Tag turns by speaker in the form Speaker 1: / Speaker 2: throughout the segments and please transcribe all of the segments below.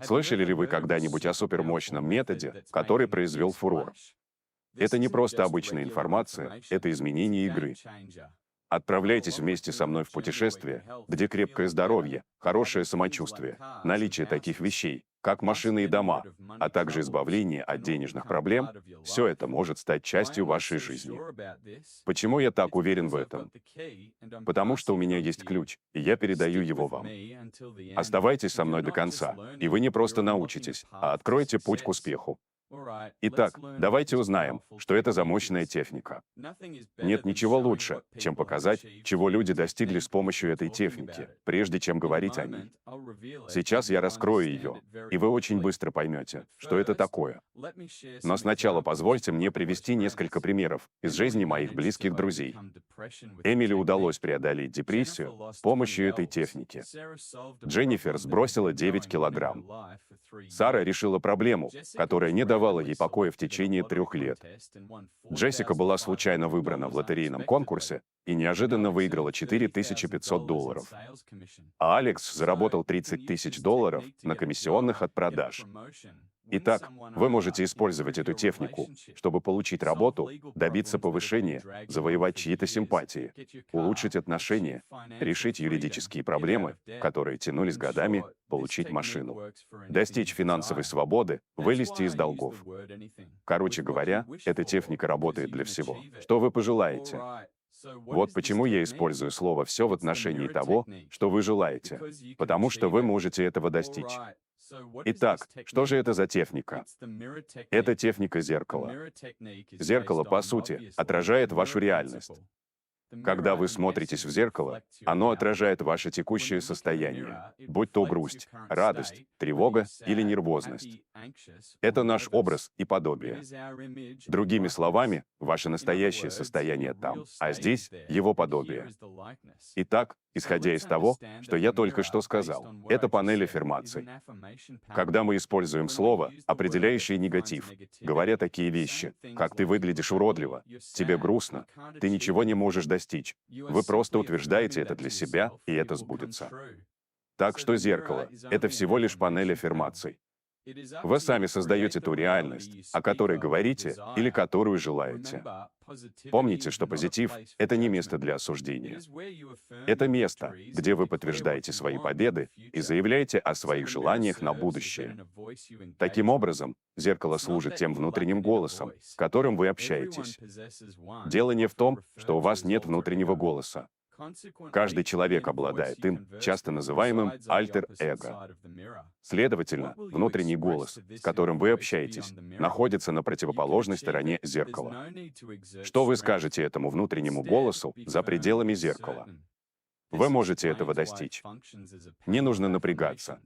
Speaker 1: Слышали ли вы когда-нибудь о супермощном методе, который произвел фурор? Это не просто обычная информация, это изменение игры. Отправляйтесь вместе со мной в путешествие, где крепкое здоровье, хорошее самочувствие, наличие таких вещей, как машины и дома, а также избавление от денежных проблем, все это может стать частью вашей жизни. Почему я так уверен в этом? Потому что у меня есть ключ, и я передаю его вам. Оставайтесь со мной до конца, и вы не просто научитесь, а откроете путь к успеху. Итак, давайте узнаем, что это за мощная техника. Нет ничего лучше, чем показать, чего люди достигли с помощью этой техники, прежде чем говорить о ней. Сейчас я раскрою ее, и вы очень быстро поймете, что это такое. Но сначала позвольте мне привести несколько примеров из жизни моих близких друзей. Эмили удалось преодолеть депрессию с помощью этой техники. Дженнифер сбросила 9 килограмм. Сара решила проблему, которая не давала ей покоя в течение 3 лет. Джессика была случайно выбрана в лотерейном конкурсе и неожиданно выиграла $4500. А Алекс заработал $30 000 на комиссионных от продаж. Итак, вы можете использовать эту технику, чтобы получить работу, добиться повышения, завоевать чьи-то симпатии, улучшить отношения, решить юридические проблемы, которые тянулись годами, получить машину, достичь финансовой свободы, вылезти из долгов. Короче говоря, эта техника работает для всего, что вы пожелаете. Вот почему я использую слово «все» в отношении того, что вы желаете, потому что вы можете этого достичь. Итак, что же это за техника? Это техника зеркала. Зеркало, по сути, отражает вашу реальность. Когда вы смотритесь в зеркало, оно отражает ваше текущее состояние, будь то грусть, радость, тревога или нервозность. Это наш образ и подобие. Другими словами, ваше настоящее состояние там, а здесь его подобие. Итак, исходя из того, что я только что сказал, это панель аффирмаций. Когда мы используем слово, определяющее негатив, говоря такие вещи, как «ты выглядишь уродливо», «тебе грустно», «ты ничего не можешь достичь», вы просто утверждаете это для себя, и это сбудется. Так что зеркало — это всего лишь панель аффирмаций. Вы сами создаете ту реальность, о которой говорите или которую желаете. Помните, что позитив — это не место для осуждения. Это место, где вы подтверждаете свои победы и заявляете о своих желаниях на будущее. Таким образом, зеркало служит тем внутренним голосом, с которым вы общаетесь. Дело не в том, что у вас нет внутреннего голоса. Каждый человек обладает им, часто называемым альтер-эго. Следовательно, внутренний голос, с которым вы общаетесь, находится на противоположной стороне зеркала. Что вы скажете этому внутреннему голосу за пределами зеркала? Вы можете этого достичь. Не нужно напрягаться.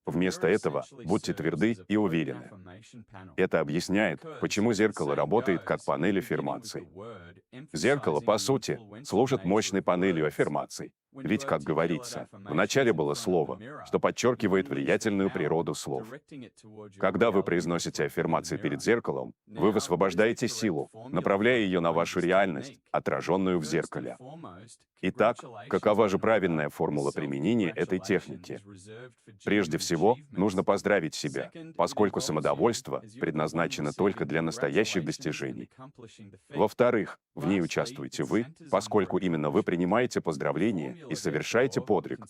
Speaker 1: Вместо этого будьте тверды и уверены. Это объясняет, почему зеркало работает как панель аффирмаций. Зеркало, по сути, служит мощной панелью аффирмаций. Ведь, как говорится, вначале было слово, что подчеркивает влиятельную природу слов. Когда вы произносите аффирмации перед зеркалом, вы высвобождаете силу, направляя ее на вашу реальность, отраженную в зеркале. Итак, какова же правильная формула применения этой техники? Прежде всего, нужно поздравить себя, поскольку самодовольство предназначено только для настоящих достижений. Во-вторых, в ней участвуете вы, поскольку именно вы принимаете поздравления и совершаете подвиг.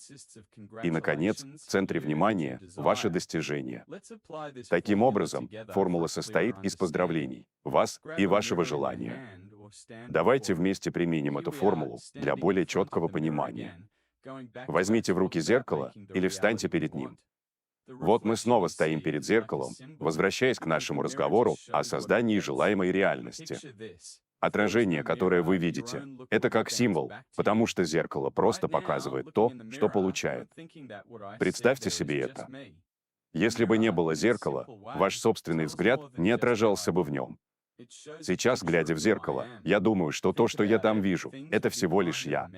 Speaker 1: И, наконец, в центре внимания — ваши достижения. Таким образом, формула состоит из поздравлений, вас и вашего желания. Давайте вместе применим эту формулу для более четкого понимания. Возьмите в руки зеркало или встаньте перед ним. Вот мы снова стоим перед зеркалом, возвращаясь к нашему разговору о создании желаемой реальности. Отражение, которое вы видите, это как символ, потому что зеркало просто показывает то, что получает. Представьте себе это. Если бы не было зеркала, ваш собственный взгляд не отражался бы в нем. Сейчас, глядя в зеркало, я думаю, что то, что я там вижу, это всего лишь я.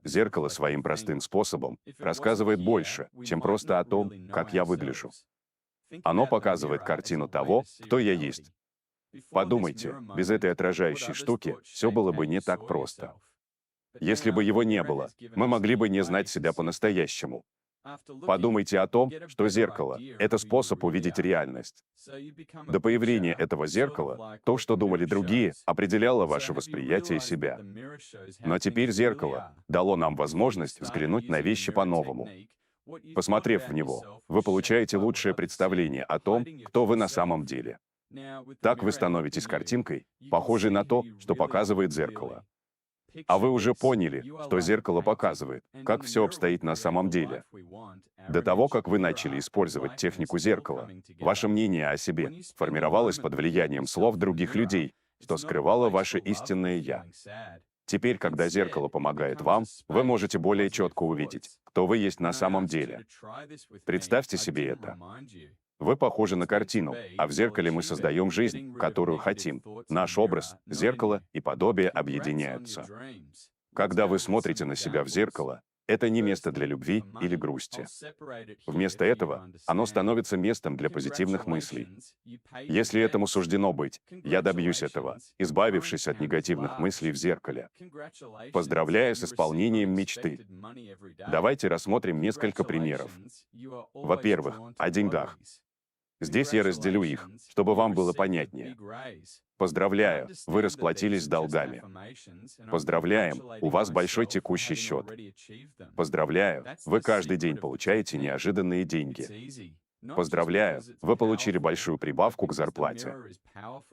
Speaker 1: Зеркало своим простым способом рассказывает больше, чем просто о том, как я выгляжу. Оно показывает картину того, кто я есть. Подумайте, без этой отражающей штуки все было бы не так просто. Если бы его не было, мы могли бы не знать себя по-настоящему. Подумайте о том, что зеркало — это способ увидеть реальность. До появления этого зеркала то, что думали другие, определяло ваше восприятие себя. Но теперь зеркало дало нам возможность взглянуть на вещи по-новому. Посмотрев в него, вы получаете лучшее представление о том, кто вы на самом деле. Так вы становитесь картинкой, похожей на то, что показывает зеркало. А вы уже поняли, что зеркало показывает, как все обстоит на самом деле. До того, как вы начали использовать технику зеркала, ваше мнение о себе формировалось под влиянием слов других людей, что скрывало ваше истинное «я». Теперь, когда зеркало помогает вам, вы можете более четко увидеть, кто вы есть на самом деле. Представьте себе это. Вы похожи на картину, а в зеркале мы создаем жизнь, которую хотим. Наш образ, зеркало и подобие объединяются. Когда вы смотрите на себя в зеркало, это не место для любви или грусти. Вместо этого оно становится местом для позитивных мыслей. Если этому суждено быть, я добьюсь этого, избавившись от негативных мыслей в зеркале. Поздравляю с исполнением мечты. Давайте рассмотрим несколько примеров. Во-первых, о деньгах. Здесь я разделю их, чтобы вам было понятнее. Поздравляю, вы расплатились с долгами. Поздравляем, у вас большой текущий счет. Поздравляю, вы каждый день получаете неожиданные деньги. Поздравляю, вы получили большую прибавку к зарплате.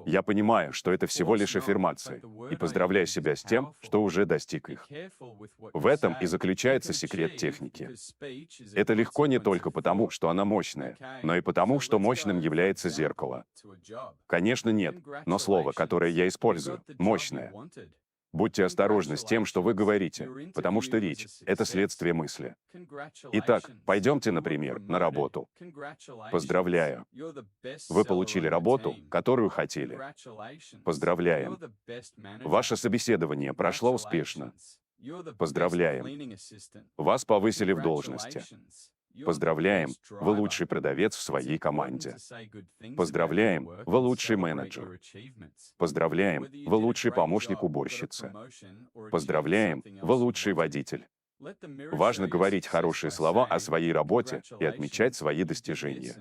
Speaker 1: Я понимаю, что это всего лишь аффирмации, и поздравляю себя с тем, что уже достиг их. В этом и заключается секрет техники. Это легко не только потому, что она мощная, но и потому, что мощным является зеркало. Конечно, нет, но слово, которое я использую, мощное. Будьте осторожны с тем, что вы говорите, потому что речь — это следствие мысли. Итак, пойдемте, например, на работу. Поздравляю. Вы получили работу, которую хотели. Поздравляем. Ваше собеседование прошло успешно. Поздравляем. Вас повысили в должности. Поздравляем, вы лучший продавец в своей команде. Поздравляем, вы лучший менеджер. Поздравляем, вы лучший помощник уборщицы. Поздравляем, вы лучший водитель. Важно говорить хорошие слова о своей работе и отмечать свои достижения.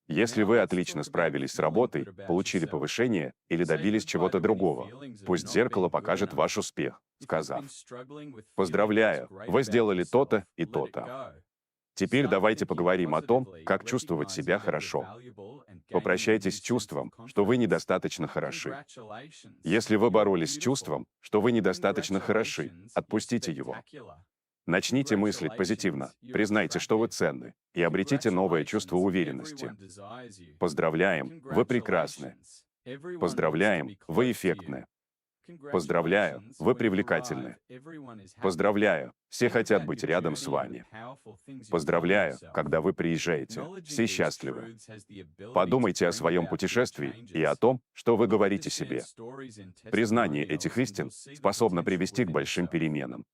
Speaker 1: Если вы отлично справились с работой, получили повышение или добились чего-то другого, пусть зеркало покажет ваш успех, сказав: «Поздравляю, вы сделали то-то и то-то». Теперь давайте поговорим о том, как чувствовать себя хорошо. Попрощайтесь с чувством, что вы недостаточно хороши. Если вы боролись с чувством, что вы недостаточно хороши, отпустите его. Начните мыслить позитивно, признайте, что вы ценны, и обретите новое чувство уверенности. Поздравляем, вы прекрасны. Поздравляем, вы эффектны. Поздравляю, вы привлекательны. Поздравляю, все хотят быть рядом с вами. Поздравляю, когда вы приезжаете, все счастливы. Подумайте о своем путешествии и о том, что вы говорите себе. Признание этих истин способно привести к большим переменам.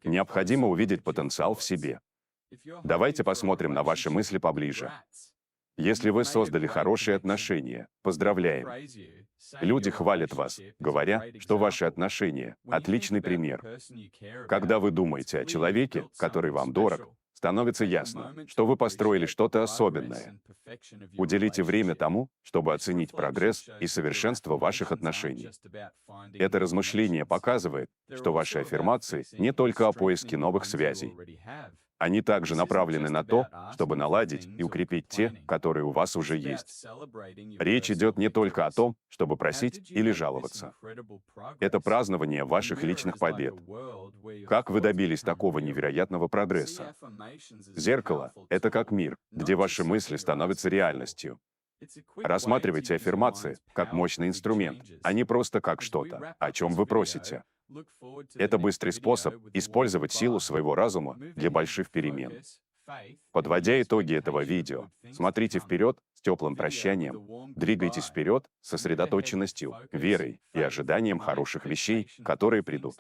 Speaker 1: Необходимо увидеть потенциал в себе. Давайте посмотрим на ваши мысли поближе. Если вы создали хорошие отношения, поздравляем. Люди хвалят вас, говоря, что ваши отношения — отличный пример. Когда вы думаете о человеке, который вам дорог, становится ясно, что вы построили что-то особенное. Уделите время тому, чтобы оценить прогресс и совершенство ваших отношений. Это размышление показывает, что ваши аффирмации не только о поиске новых связей. Они также направлены на то, чтобы наладить и укрепить те, которые у вас уже есть. Речь идет не только о том, чтобы просить или жаловаться. Это празднование ваших личных побед. Как вы добились такого невероятного прогресса? Зеркало — это как мир, где ваши мысли становятся реальностью. Рассматривайте аффирмации как мощный инструмент, а не просто как что-то, о чем вы просите. Это быстрый способ использовать силу своего разума для больших перемен. Подводя итоги этого видео, смотрите вперед с теплым прощанием, двигайтесь вперед с сосредоточенностью, верой и ожиданием хороших вещей, которые придут.